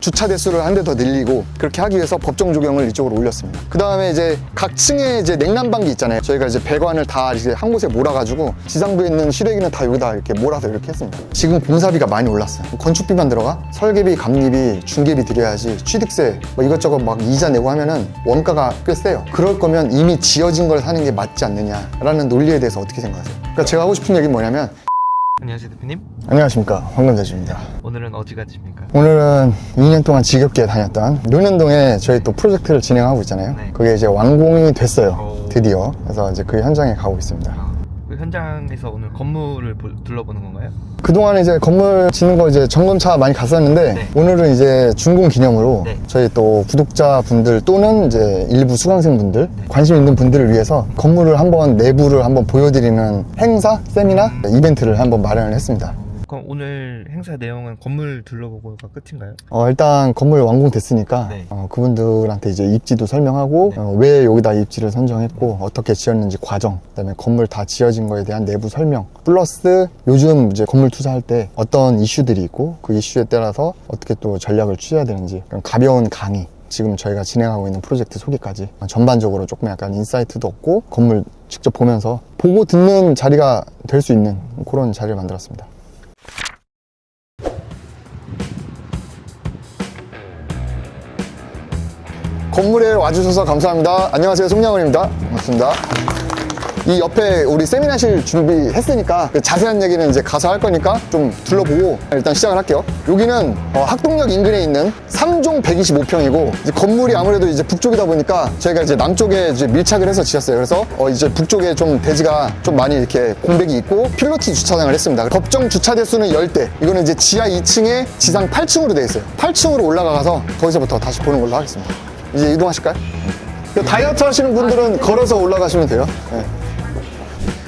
주차 대수를 한 대 더 늘리고 그렇게 하기 위해서 법정 조경을 이쪽으로 올렸습니다. 그 다음에 이제 각 층에 이제 냉난방기 있잖아요. 저희가 이제 배관을 다 이제 한 곳에 몰아가지고 지상부에 있는 실외기는 다 여기다 이렇게 몰아서 이렇게 했습니다. 지금 공사비가 많이 올랐어요. 건축비만 들어가 설계비, 감리비, 중개비 드려야지 취득세 뭐 이것저것 막 이자 내고 하면은 원가가 꽤 세요. 그럴 거면 이미 지어진 걸 사는 게 맞지 않느냐라는 논리에 대해서 어떻게 생각하세요? 그러니까 제가 하고 싶은 얘기는 뭐냐면 안녕하세요 대표님. 안녕하십니까, 황금자주입니다. 오늘은 어디 가십니까? 오늘은 2년 동안 지겹게 다녔던 논현동에 저희 또 프로젝트를 진행하고 있잖아요. 네. 그게 이제 완공이 됐어요. 오. 드디어. 그래서 이제 그 현장에 가고 있습니다. 그 현장에서 오늘 건물을 둘러보는 건가요? 그동안 이제 건물 짓는 거 이제 점검차 많이 갔었는데 네. 오늘은 이제 준공 기념으로 네. 저희 또 구독자분들 또는 이제 일부 수강생분들 관심 있는 분들을 위해서 건물을 한번 내부를 한번 보여드리는 행사, 세미나, 이벤트를 한번 마련을 했습니다. 그럼 오늘 행사 내용은 건물 둘러보고가 끝인가요? 일단 건물 완공됐으니까 네. 그분들한테 이제 입지도 설명하고 네. 왜 여기다 입지를 선정했고 어떻게 지었는지 과정, 그다음에 건물 다 지어진 거에 대한 내부 설명, 플러스 요즘 이제 건물 투자할 때 어떤 이슈들이 있고 그 이슈에 따라서 어떻게 또 전략을 취해야 되는지 그런 가벼운 강의, 지금 저희가 진행하고 있는 프로젝트 소개까지 전반적으로 조금 약간 인사이트도 얻고 건물 직접 보면서 보고 듣는 자리가 될 수 있는 그런 자리를 만들었습니다. 건물에 와주셔서 감사합니다. 안녕하세요, 송양원입니다. 반갑습니다. 이 옆에 우리 세미나실 준비했으니까 그 자세한 얘기는 이제 가서 할 거니까 좀 둘러보고 일단 시작을 할게요. 여기는 학동역 인근에 있는 3종 125평이고 이제 건물이 아무래도 이제 북쪽이다 보니까 저희가 이제 남쪽에 이제 밀착을 해서 지었어요. 그래서 이제 북쪽에 좀 대지가 좀 많이 이렇게 공백이 있고 필로티 주차장을 했습니다. 법정 주차 대수는 10대. 이거는 이제 지하 2층에 지상 8층으로 되어 있어요. 8층으로 올라가서 거기서부터 다시 보는 걸로 하겠습니다. 이제 이동하실까요? 다이어트 하시는 분들은 걸어서 올라가시면 돼요. 네.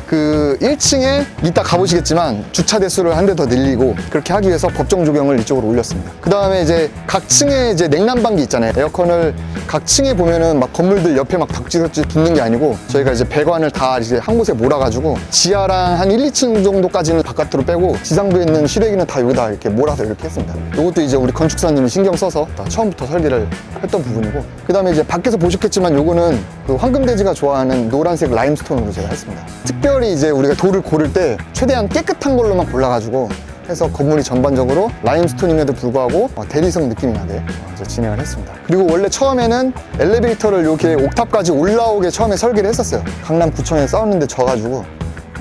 그 1층에 이따 가보시겠지만 주차 대수를 한 대 더 늘리고 그렇게 하기 위해서 법정 조경을 이쪽으로 올렸습니다. 그 다음에 이제 각 층에 이제 냉난방기 있잖아요. 에어컨을 각 층에 보면은 막 건물들 옆에 막 덕지덕지 붙는 게 아니고 저희가 이제 배관을 다 이제 한 곳에 몰아가지고 지하랑 한 1, 2층 정도까지는 바깥으로 빼고 지상부에 있는 실외기는 다 여기다 이렇게 몰아서 이렇게 했습니다. 이것도 이제 우리 건축사님이 신경 써서 다 처음부터 설계를 했던 부분이고 그 다음에 이제 밖에서 보셨겠지만 요거는 그 황금돼지가 좋아하는 노란색 라임스톤으로 제가 했습니다. 특별히 이제 우리가 돌을 고를 때 최대한 깨끗한 걸로만 골라가지고 해서 건물이 전반적으로 라임스톤임에도 불구하고 대리석 느낌이 나게 이제 진행을 했습니다. 그리고 원래 처음에는 엘리베이터를 이렇게 옥탑까지 올라오게 처음에 설계를 했었어요. 강남구청에 싸웠는데 져가지고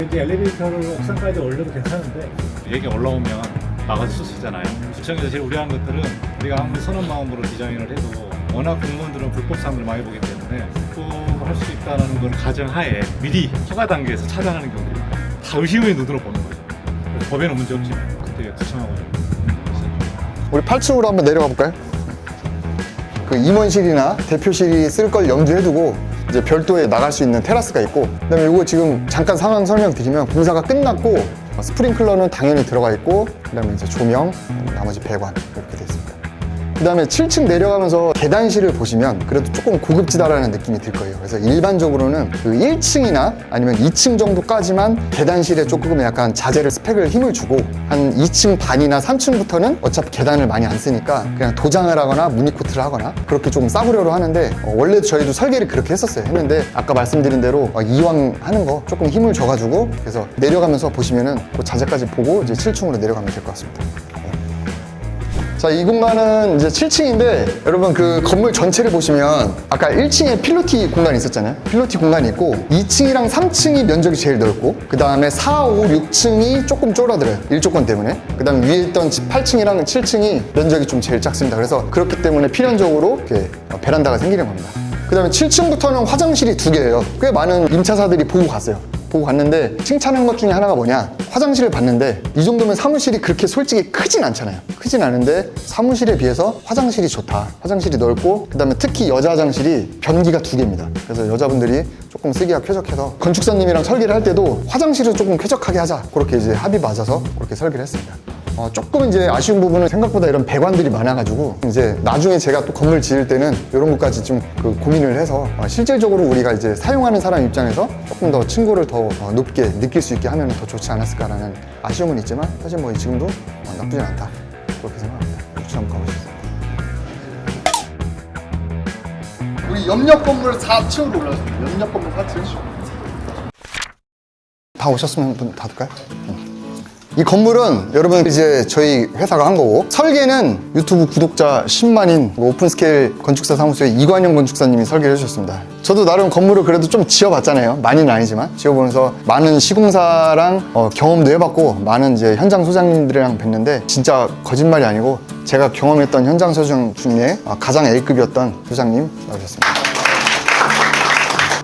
이제 엘리베이터를 옥상까지 올려도 괜찮은데 여기 올라오면 나가서 수시잖아요. 구청에서 제일 우려하는 것들은 우리가 아무리 선한 마음으로 디자인을 해도 워낙 공무원들은 불법사항을 많이 보기 때문에 불법할 수 있다는 걸 가정하에 미리 허가 단계에서 차단하는 경우들이 다 의심의 눈으로 보는 거죠. 법에는 문제 없지. 그때 구청하고 우리 8층으로 한번 내려가 볼까요? 그 임원실이나 대표실이 쓸 걸 염두에 두고 이제 별도에 나갈 수 있는 테라스가 있고 그다음에 이거 지금 잠깐 상황 설명드리면 공사가 끝났고 스프링클러는 당연히 들어가 있고 그다음에 이제 조명, 나머지 배관 이렇게 돼 있습니다. 그 다음에 7층 내려가면서 계단실을 보시면 그래도 조금 고급지다라는 느낌이 들 거예요. 그래서 일반적으로는 그 1층이나 아니면 2층 정도까지만 계단실에 조금 약간 자재를 스펙을 힘을 주고 한 2층 반이나 3층부터는 어차피 계단을 많이 안 쓰니까 그냥 도장을 하거나 무늬코트를 하거나 그렇게 조금 싸구려로 하는데 원래 저희도 설계를 그렇게 했는데 아까 말씀드린 대로 이왕 하는 거 조금 힘을 줘가지고 그래서 내려가면서 보시면은 그 자재까지 보고 이제 7층으로 내려가면 될 것 같습니다. 자, 이 공간은 이제 7층인데 여러분 그 건물 전체를 보시면 아까 1층에 필로티 공간이 있었잖아요. 필로티 공간이 있고 2층이랑 3층이 면적이 제일 넓고 그 다음에 4, 5, 6층이 조금 쫄아들어요. 일조권 때문에. 그 다음에 위에 있던 8층이랑 7층이 면적이 좀 제일 작습니다. 그래서 그렇기 때문에 필연적으로 이렇게 베란다가 생기는 겁니다. 그 다음에 7층부터는 화장실이 2개예요. 꽤 많은 임차사들이 보고 갔어요. 보고 갔는데 칭찬한 것 중에 하나가 뭐냐, 화장실을 봤는데 이 정도면 사무실이 그렇게 솔직히 크진 않잖아요. 크진 않은데 사무실에 비해서 화장실이 좋다, 화장실이 넓고 그 다음에 특히 여자 화장실이 변기가 2개입니다 그래서 여자분들이 조금 쓰기가 쾌적해서 건축사님이랑 설계를 할 때도 화장실을 조금 쾌적하게 하자 그렇게 이제 합의 맞아서 그렇게 설계를 했습니다. 조금 이제 아쉬운 부분은 생각보다 이런 배관들이 많아가지고 이제 나중에 제가 또 건물 지을 때는 이런 것까지 좀 그 고민을 해서 실질적으로 우리가 이제 사용하는 사람 입장에서 조금 더 층고를 더 높게 느낄 수 있게 하면 더 좋지 않았을까라는 아쉬움은 있지만 사실 뭐 지금도 나쁘진 않다 그렇게 생각합니다. 혹시 한번 가보시겠습니다. 우리 옆옆 건물 4층으로 올라왔습니다. 옆옆 건물 4층. 다 오셨으면 문 닫을까요? 이 건물은 여러분 이제 저희 회사가 한 거고, 설계는 유튜브 구독자 10만인 오픈스케일 건축사 사무소의 이관영 건축사님이 설계를 해주셨습니다. 저도 나름 건물을 그래도 좀 지어봤잖아요. 많이는 아니지만 지어보면서 많은 시공사랑 경험도 해봤고, 많은 이제 현장 소장님들이랑 뵀는데 진짜 거짓말이 아니고 제가 경험했던 현장 소장 중에 가장 A급이었던 소장님 나오셨습니다.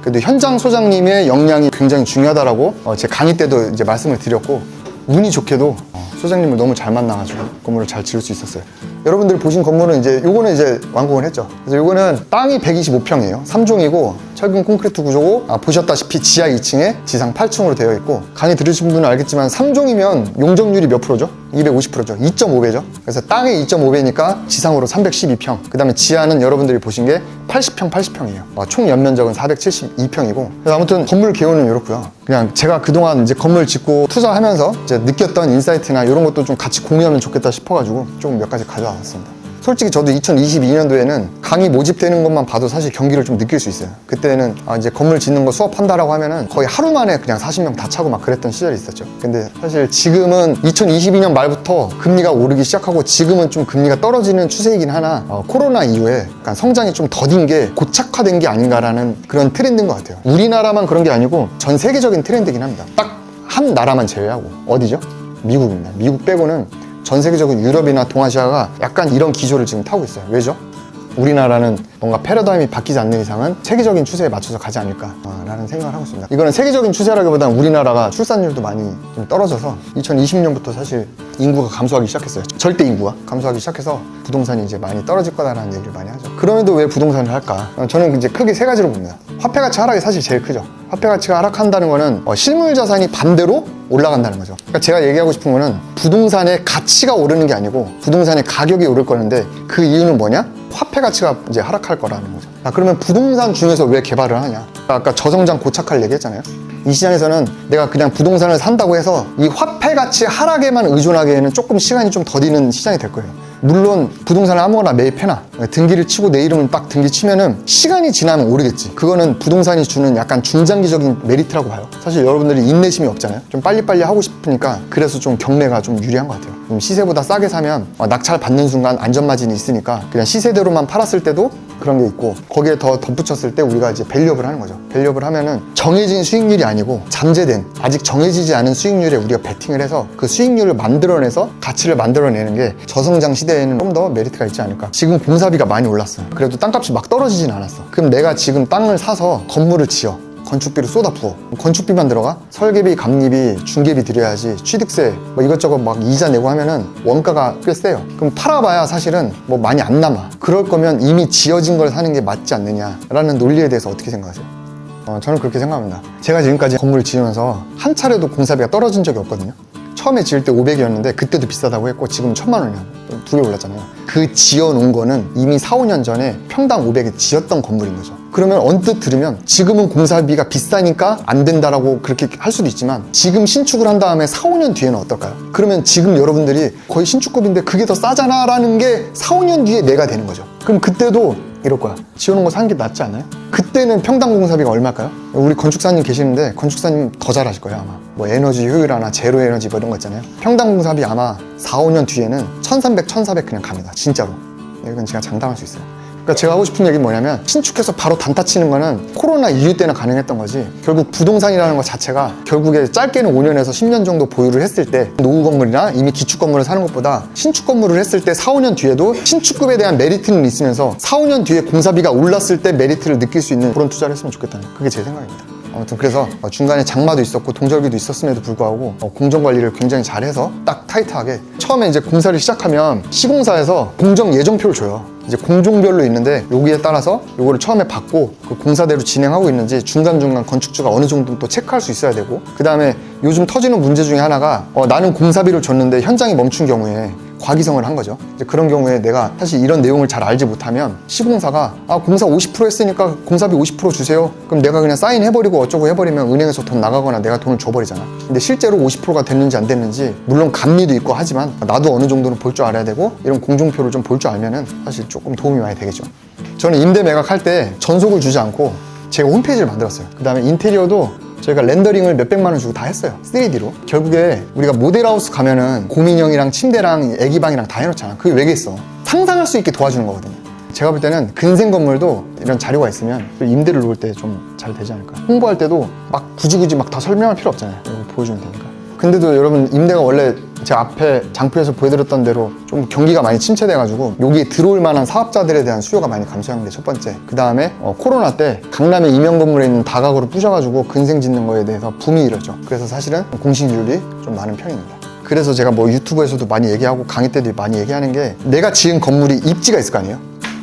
그래도 현장 소장님의 역량이 굉장히 중요하다라고 제 강의 때도 이제 말씀을 드렸고, 운이 좋게도 소장님을 너무 잘 만나가지고 건물을 잘 지을 수 있었어요. 여러분들 보신 건물은 이제 요거는 이제 완공을 했죠. 그래서 요거는 땅이 125평이에요. 3종이고 철근 콘크리트 구조고, 보셨다시피 지하 2층에 지상 8층으로 되어 있고, 강의 들으신 분은 알겠지만 3종이면 용적률이 몇 프로죠? 250%죠. 2.5배죠. 그래서 땅이 2.5배니까 지상으로 312평, 그 다음에 지하는 여러분들이 보신 게 80평, 80평이에요. 총 연면적은 472평이고, 그래서 아무튼 건물 개요는 이렇고요. 그냥 제가 그동안 이제 건물 짓고 투자하면서 이제 느꼈던 인사이트나 이런 것도 좀 같이 공유하면 좋겠다 싶어가지고 좀 몇 가지 가져와봤습니다. 솔직히 저도 2022년도에는 강의 모집되는 것만 봐도 사실 경기를 좀 느낄 수 있어요. 그때는 이제 건물 짓는 거 수업한다라고 하면은 거의 하루 만에 그냥 40명 다 차고 막 그랬던 시절이 있었죠. 근데 사실 지금은 2022년 말부터 금리가 오르기 시작하고, 지금은 좀 금리가 떨어지는 추세이긴 하나 코로나 이후에 약간 성장이 좀 더딘 게 고착화된 게 아닌가라는 그런 트렌드인 것 같아요. 우리나라만 그런 게 아니고 전 세계적인 트렌드긴 합니다. 딱 한 나라만 제외하고. 어디죠? 미국입니다. 미국 빼고는 전 세계적인 유럽이나 동아시아가 약간 이런 기조를 지금 타고 있어요. 왜죠? 우리나라는 뭔가 패러다임이 바뀌지 않는 이상은 세계적인 추세에 맞춰서 가지 않을까라는 생각을 하고 있습니다. 이거는 세계적인 추세라기보다는 우리나라가 출산율도 많이 좀 떨어져서 2020년부터 사실 인구가 감소하기 시작했어요. 절대 인구가 감소하기 시작해서 부동산이 이제 많이 떨어질 거다라는 얘기를 많이 하죠. 그럼에도 왜 부동산을 할까? 저는 이제 크게 세 가지로 봅니다. 화폐 가치 하락이 사실 제일 크죠. 화폐 가치가 하락한다는 거는 실물 자산이 반대로 올라간다는 거죠. 그러니까 제가 얘기하고 싶은 거는 부동산의 가치가 오르는 게 아니고 부동산의 가격이 오를 거는데, 그 이유는 뭐냐? 화폐 가치가 이제 하락할 거라는 거죠. 그러면 부동산 중에서 왜 개발을 하냐? 아까 저성장 고착화를 얘기했잖아요. 이 시장에서는 내가 그냥 부동산을 산다고 해서 이 화폐 가치 하락에만 의존하기에는 조금 시간이 좀 더디는 시장이 될 거예요. 물론 부동산을 아무거나 매입해놔, 등기를 치고 내 이름을 딱 등기 치면은 시간이 지나면 오르겠지. 그거는 부동산이 주는 약간 중장기적인 메리트라고 봐요. 사실 여러분들이 인내심이 없잖아요. 좀 빨리빨리 하고 싶으니까, 그래서 좀 경매가 좀 유리한 것 같아요. 시세보다 싸게 사면 낙찰 받는 순간 안전마진이 있으니까 그냥 시세대로만 팔았을 때도 그런 게 있고, 거기에 더 덧붙였을 때 우리가 이제 밸류업을 하는 거죠. 밸류업을 하면은 정해진 수익률이 아니고 잠재된, 아직 정해지지 않은 수익률에 우리가 베팅을 해서 그 수익률을 만들어내서 가치를 만들어내는 게 저성장 시대에는 좀 더 메리트가 있지 않을까. 지금 공사비가 많이 올랐어요. 그래도 땅값이 막 떨어지진 않았어. 그럼 내가 지금 땅을 사서 건물을 지어, 건축비를 쏟아 부어. 건축비만 들어가? 설계비, 감리비, 중개비 들여야지, 취득세 뭐 이것저것 막 이자 내고 하면은 원가가 꽤 세요. 그럼 팔아봐야 사실은 뭐 많이 안 남아. 그럴 거면 이미 지어진 걸 사는 게 맞지 않느냐라는 논리에 대해서 어떻게 생각하세요? 저는 그렇게 생각합니다. 제가 지금까지 건물을 지으면서 한 차례도 공사비가 떨어진 적이 없거든요. 처음에 지을 때 500이었는데 그때도 비싸다고 했고, 지금 1000만 원이야. 2배 올랐잖아요. 그 지어놓은 거는 이미 4, 5년 전에 평당 500에 지었던 건물인 거죠. 그러면 언뜻 들으면 지금은 공사비가 비싸니까 안 된다라고 그렇게 할 수도 있지만, 지금 신축을 한 다음에 4, 5년 뒤에는 어떨까요? 그러면 지금 여러분들이 거의 신축급인데 그게 더 싸잖아 라는 게 4, 5년 뒤에 내가 되는 거죠. 그럼 그때도 이럴 거야. 지어놓은 거 사는 게 낫지 않아요? 그때는 평당 공사비가 얼마일까요? 우리 건축사님 계시는데 건축사님 더 잘하실 거예요 아마. 뭐 에너지 효율화나 제로 에너지 뭐 이런 거 있잖아요. 평당 공사비 아마 4, 5년 뒤에는 1300, 1400 그냥 갑니다. 진짜로. 이건 제가 장담할 수 있어요. 그러니까 제가 하고 싶은 얘기는 뭐냐면, 신축해서 바로 단타 치는 거는 코로나 이후 때는 가능했던 거지, 결국 부동산이라는 것 자체가 결국에 짧게는 5년에서 10년 정도 보유를 했을 때 노후 건물이나 이미 기축 건물을 사는 것보다 신축 건물을 했을 때 4, 5년 뒤에도 신축급에 대한 메리트는 있으면서 4, 5년 뒤에 공사비가 올랐을 때 메리트를 느낄 수 있는 그런 투자를 했으면 좋겠다는, 그게 제 생각입니다. 아무튼 그래서 중간에 장마도 있었고 동절기도 있었음에도 불구하고 공정관리를 굉장히 잘해서 딱 타이트하게, 처음에 이제 공사를 시작하면 시공사에서 공정 예정표를 줘요. 이제 공종별로 있는데 여기에 따라서 요거를 처음에 받고 그 공사대로 진행하고 있는지 중간중간 건축주가 어느 정도 또 체크할 수 있어야 되고, 그 다음에 요즘 터지는 문제 중에 하나가 나는 공사비를 줬는데 현장이 멈춘 경우에 과기성을 한 거죠. 이제 그런 경우에 내가 사실 이런 내용을 잘 알지 못하면 시공사가 공사 50% 했으니까 공사비 50% 주세요. 그럼 내가 그냥 사인해버리고 어쩌고 해버리면 은행에서 돈 나가거나 내가 돈을 줘버리잖아. 근데 실제로 50%가 됐는지 안 됐는지, 물론 감리도 있고 하지만 나도 어느 정도는 볼 줄 알아야 되고, 이런 공정표를 좀 볼 줄 알면은 사실 조금 도움이 많이 되겠죠. 저는 임대 매각할 때 전속을 주지 않고 제가 홈페이지를 만들었어요. 그 다음에 인테리어도 저희가 렌더링을 몇백만 원 주고 다 했어요. 3D로. 결국에 우리가 모델하우스 가면은 고민형이랑 침대랑 애기방이랑 다 해놓잖아. 그게 왜 있어? 상상할 수 있게 도와주는 거거든요. 제가 볼 때는 근생 건물도 이런 자료가 있으면 임대를 놓을 때 좀 잘 되지 않을까. 홍보할 때도 막 굳이 막 다 설명할 필요 없잖아요. 이거 보여주면 되니까. 근데도 여러분 임대가 원래 제가 앞에 장표에서 보여드렸던 대로 좀 경기가 많이 침체돼가지고 여기에 들어올 만한 사업자들에 대한 수요가 많이 감소한 게 첫 번째. 그 다음에 코로나 때 강남의 임용 건물에 있는 다가구를 부셔가지고 근생 짓는 거에 대해서 붐이 일었죠. 그래서 사실은 공시률이 좀 많은 편입니다. 그래서 제가 뭐 유튜브에서도 많이 얘기하고 강의 때도 많이 얘기하는 게 내가 지은 건물이 입지가 있을 거 아니에요?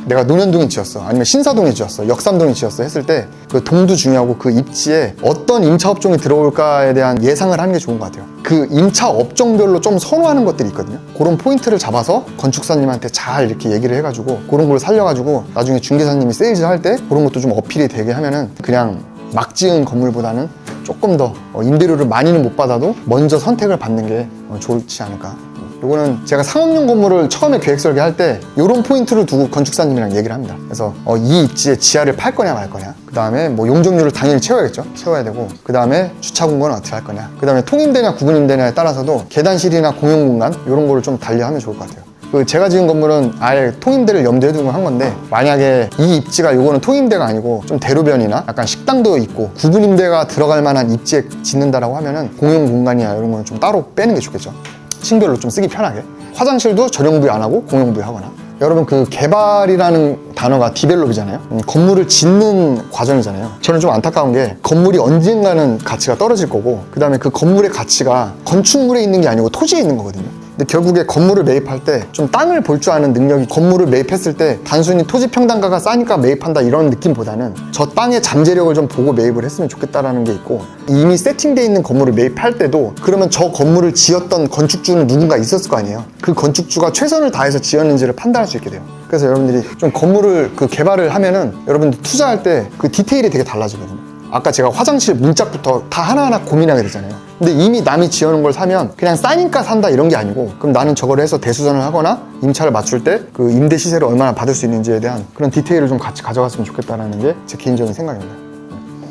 내가 논현동에 지었어, 아니면 신사동에 지었어, 역삼동에 지었어 했을 때 그 동도 중요하고 그 입지에 어떤 임차 업종이 들어올까에 대한 예상을 하는 게 좋은 것 같아요. 그 임차 업종별로 좀 선호하는 것들이 있거든요. 그런 포인트를 잡아서 건축사님한테 잘 이렇게 얘기를 해가지고 그런 걸 살려가지고 나중에 중개사님이 세일즈 할 때 그런 것도 좀 어필이 되게 하면은 그냥 막 지은 건물보다는 조금 더 임대료를 많이는 못 받아도 먼저 선택을 받는 게 좋지 않을까. 요거는 제가 상업용 건물을 처음에 계획 설계할 때 이런 포인트를 두고 건축사님이랑 얘기를 합니다. 그래서 이 입지에 지하를 팔 거냐 말 거냐, 그 다음에 뭐 용적률을 당연히 채워야겠죠. 채워야 되고, 그 다음에 주차 공간은 어떻게 할 거냐, 그 다음에 통임대냐 구분임대냐에 따라서도 계단실이나 공용 공간 이런 거를 좀 달리하면 좋을 것 같아요. 그 제가 지은 건물은 아예 통임대를 염두에 두고 한 건데, 만약에 이 입지가 요거는 통임대가 아니고 좀 대로변이나 약간 식당도 있고 구분임대가 들어갈 만한 입지에 짓는다라고 하면은 공용 공간이나 이런 거는 좀 따로 빼는 게 좋겠죠. 층별로 좀 쓰기 편하게. 화장실도 전용부에 안 하고 공용부에 하거나. 여러분 그 개발이라는 단어가 디벨롭이잖아요. 건물을 짓는 과정이잖아요. 저는 좀 안타까운 게 건물이 언젠가는 가치가 떨어질 거고, 그 다음에 그 건물의 가치가 건축물에 있는 게 아니고 토지에 있는 거거든요. 근데 결국에 건물을 매입할 때 좀 땅을 볼 줄 아는 능력이, 건물을 매입했을 때 단순히 토지 평당가가 싸니까 매입한다 이런 느낌보다는 저 땅의 잠재력을 좀 보고 매입을 했으면 좋겠다라는 게 있고, 이미 세팅되어 있는 건물을 매입할 때도 그러면 저 건물을 지었던 건축주는 누군가 있었을 거 아니에요. 그 건축주가 최선을 다해서 지었는지를 판단할 수 있게 돼요. 그래서 여러분들이 좀 건물을 그 개발을 하면은 여러분들 투자할 때 그 디테일이 되게 달라지거든요. 아까 제가 화장실 문짝부터 다 하나하나 고민하게 되잖아요. 근데 이미 남이 지어놓은 걸 사면 그냥 싸니까 산다 이런 게 아니고, 그럼 나는 저걸 해서 대수전을 하거나 임차를 맞출 때 그 임대 시세를 얼마나 받을 수 있는지에 대한 그런 디테일을 좀 같이 가져갔으면 좋겠다라는 게 제 개인적인 생각입니다.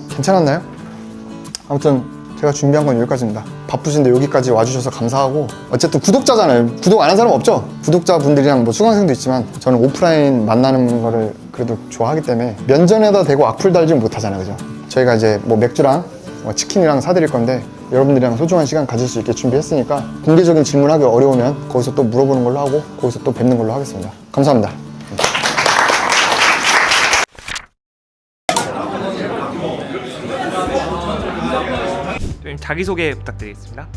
괜찮았나요? 아무튼 제가 준비한 건 여기까지입니다. 바쁘신데 여기까지 와주셔서 감사하고, 어쨌든 구독자잖아요. 구독 안 한 사람 없죠? 구독자분들이랑 뭐 수강생도 있지만 저는 오프라인 만나는 거를 그래도 좋아하기 때문에 면전에다 대고 악플 달지 못하잖아요, 그죠? 저희가 이제 뭐 맥주랑 뭐 치킨이랑 사드릴 건데 여러분들이랑 소중한 시간 가질 수 있게 준비했으니까 공개적인 질문하기 어려우면 거기서 또 물어보는 걸로 하고 거기서 또 뵙는 걸로 하겠습니다. 감사합니다. 좀 자기소개 부탁드리겠습니다.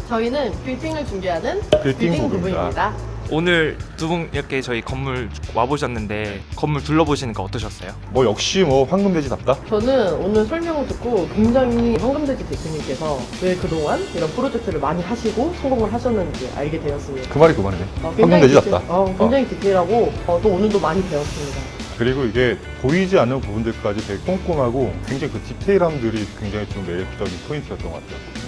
저희는 빌딩을 준비하는 빌딩 빌딩 부부입니다. 부부입니다. 오늘 두 분 이렇게 저희 건물 와보셨는데 건물 둘러보시니까 어떠셨어요? 뭐 역시 뭐 황금돼지답다. 저는 오늘 설명을 듣고 굉장히 황금돼지 대표님께서 왜 그동안 이런 프로젝트를 많이 하시고 성공을 하셨는지 알게 되었습니다. 그 말이 그 말이네. 굉장히 황금돼지답다. 굉장히 디테일하고 또 오늘도 많이 배웠습니다. 그리고 이게 보이지 않는 부분들까지 되게 꼼꼼하고 굉장히 그 디테일함들이 굉장히 좀 매력적인 포인트였던 것 같아요.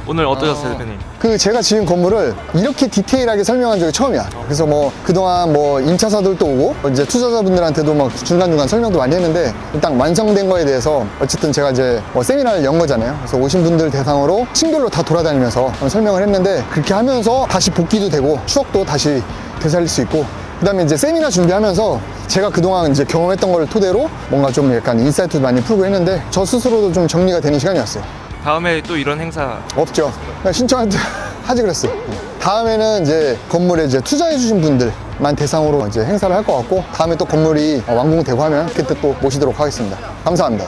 오늘 어떠셨어요, 대표님? 그 제가 지은 건물을 이렇게 디테일하게 설명한 적이 처음이야. 그래서 뭐 그동안 뭐 임차사들도 오고 이제 투자자분들한테도 막 중간중간 설명도 많이 했는데, 일단 완성된 거에 대해서 어쨌든 제가 이제 뭐 세미나를 연 거잖아요. 그래서 오신 분들 대상으로 층별로 다 돌아다니면서 설명을 했는데, 그렇게 하면서 다시 복귀도 되고 추억도 다시 되살릴 수 있고, 그 다음에 이제 세미나 준비하면서 제가 그동안 이제 경험했던 걸 토대로 뭔가 좀 약간 인사이트도 많이 풀고 했는데 저 스스로도 좀 정리가 되는 시간이었어요. 다음에 또 이런 행사 없죠. 그냥 신청한테 하지 그랬어요. 다음에는 이제 건물에 이제 투자해주신 분들만 대상으로 이제 행사를 할 것 같고, 다음에 또 건물이 완공되고 하면 그때 또 모시도록 하겠습니다. 감사합니다.